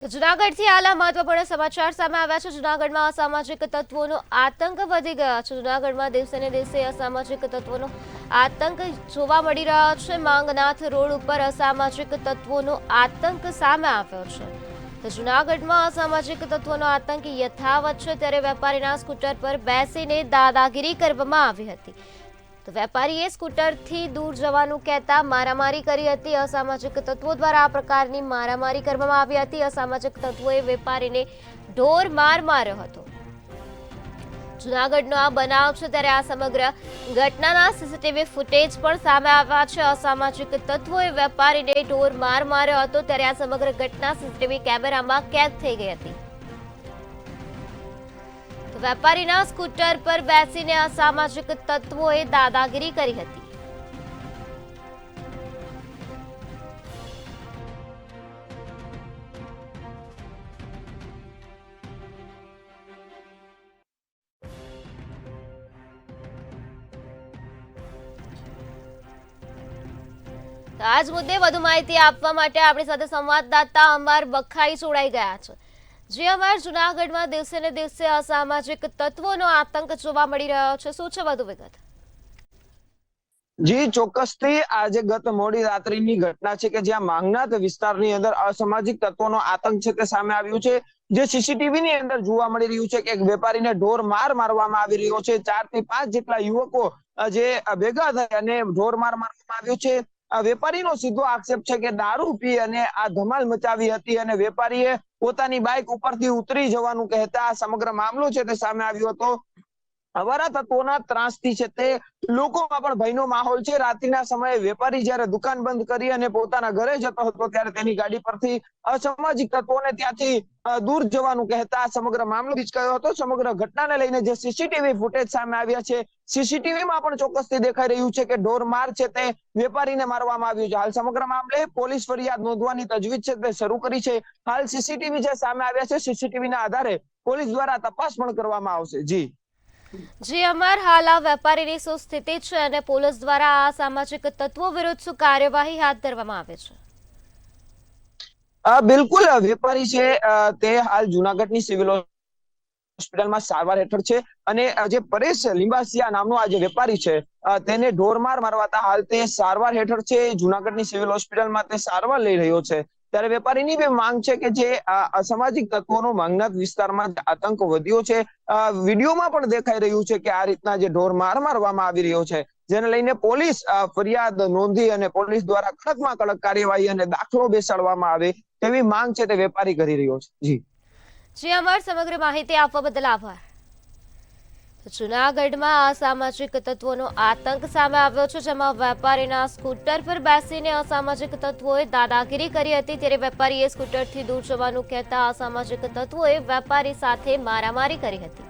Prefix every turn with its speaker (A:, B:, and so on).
A: જૂનાગઢથી હાલના મહત્વપૂર્ણ સમાચાર સામે આવ્યા છે। જૂનાગઢમાં અસામાજિક તત્વોનો આતંક વધી ગયા છે। જૂનાગઢમાં દિવસે ને દિવસે અસામાજિક તત્વોનો આતંક જોવા મળી રહ્યો છે। માંગનાથ રોડ ઉપર અસામાજિક તત્વોનો આતંક સામે આવ્યો છે। તો જૂનાગઢમાં અસામાજિક તત્વોનો આતંક યથાવત છે, ત્યારે વેપારીના સ્કૂટર પર બેસીને દાદાગીરી કરવામાં આવી હતી। તો વેપારીએ સ્કૂટરથી દૂર જવાનું કહેતા મારામારી કરી હતી। અસામાજિક તત્વો દ્વારા આ પ્રકારની મારામારી કરવામાં આવી હતી। અસામાજિક તત્વોએ વેપારીને ઢોર માર માર્યો હતો। જૂનાગઢનો આ બનાવ છે, ત્યારે આ સમગ્ર ઘટનાના સીસીટીવી ફૂટેજ પણ સામે આવ્યા છે। અસામાજિક તત્વોએ વેપારીને ઢોર માર માર્યો હતો, ત્યારે આ સમગ્ર ઘટના સીસીટીવી કેમેરામાં કેદ થઈ ગઈ હતી। વેપારીના સ્કૂટર પર બેસીને અસામાજિક તત્વોએ દાદાગીરી કરી હતી। આજ મુદ્દે વધુ માહિતી આપવા માટે આપણી સાથે સંવાદદાતા અમર બખાઈ જોડાઈ ગયા છે। જે અમાર જૂનાગઢમાં દિવસે ને દિવસે અસામાજિક તત્વોનો આતંક જોવા મળી રહ્યો છે, શું છે વધુ વિગત?
B: જી ચોક્કસથી આજે ગત મોડી રાત્રિની ઘટના છે કે જ્યાં માંગનાથ વિસ્તારની અંદર અસામાજિક તત્વોનો આતંક છે તે સામે આવ્યું છે। જે સીસીટીવી ની અંદર જોવા મળી રહ્યું છે કે એક વેપારીને ઢોર માર મારવામાં આવી રહ્યો છે। 4 થી 5 જેટલા યુવકો જે ભેગા થઈ અને ઢોર માર મારવામાં આવ્યો છે। વેપારીનો સીધો આક્ષેપ છે કે દારૂ પી અને આ ધમાલ મચાવી હતી અને વેપારીએ પોતાની બાઇક ઉપરથી ઉતરી જવાનું કહેતા આ સમગ્ર મામલો છે તે સામે આવ્યો હતો। અવારા તત્વોના ત્રાસથી છે તે લોકોમાં પણ ભયનો માહોલ છે। રાત્રિના સમયે વેપારી જ્યારે દુકાન બંધ કરી અને પોતાના ઘરે જતો હતો ત્યારે તેની ગાડી પરથી અસામાજિક તત્વોને ત્યાંથી દૂર જવાનું કહેતા સમગ્ર મામલો વિચકાયો હતો। સમગ્ર ઘટનાને લઈને જે સીસીટીવી ફૂટેજ સામે આવ્યા છે, સીસીટીવીમાં પણ ચોક્કસથી દેખાઈ રહ્યું છે કે ઢોર માર છે તે વેપારીને મારવામાં આવ્યું છે। હાલ સમગ્ર મામલે પોલીસ ફરિયાદ નોંધવાની તજવીજ છે તે શરૂ કરી છે। હાલ સીસીટીવી જે સામે આવ્યા છે, સીસીટીવીના આધારે પોલીસ દ્વારા તપાસ પણ કરવામાં આવશે।
A: જી અમર, હાલ આ વેપારીની શું સ્થિતિ છે અને પોલીસ દ્વારા આ સામાજિક તત્વો વિરુદ્ધ શું કાર્યવાહી હાથ ધરવામાં આવે છે?
B: બિલકુલ, વેપારી છે તે હાલ જૂનાગઢની સિવિલ હોસ્પિટલમાં સારવાર હેઠળ છે અને જે પરેશ લીંબાસિયા નામનો આ જે વેપારી છે તેને ઢોરમાર મારવાતા હાલ તે સારવાર હેઠળ છે। જૂનાગઢની સિવિલ હોસ્પિટલમાં તે સારવાર લઈ રહ્યો છે। ત્યારે વેપારીની બે માંગ છે કે જે અસામાજિક તત્વોનો માંગનાથ વિસ્તારમાં આતંક વધ્યો છે, વિડીયોમાં પણ દેખાઈ રહ્યું છે કે આ રીતના જે ઢોર માર મારવામાં આવી રહ્યો છે, જેને લઈને પોલીસ ફરિયાદ નોંધી અને પોલીસ દ્વારા કડકમાં કડક કાર્યવાહી અને દાખલો બેસાડવામાં આવે તેવી માંગ છે તે વેપારી કરી રહ્યો છે।
A: જી અમર, સમગ્ર માહિતી આપવા બદલ આભાર। જૂનાગઢમાં અસામાજિક તત્વોનો આતંક સામે આવ્યો છે, જેમાં વેપારીના સ્કૂટર પર બેસીને અસામાજિક તત્વોએ દાદાગીરી કરી હતી। ત્યારે વેપારીએ સ્કૂટરથી દૂર જવાનું કહેતા અસામાજિક તત્વોએ વેપારી સાથે મારામારી કરી હતી।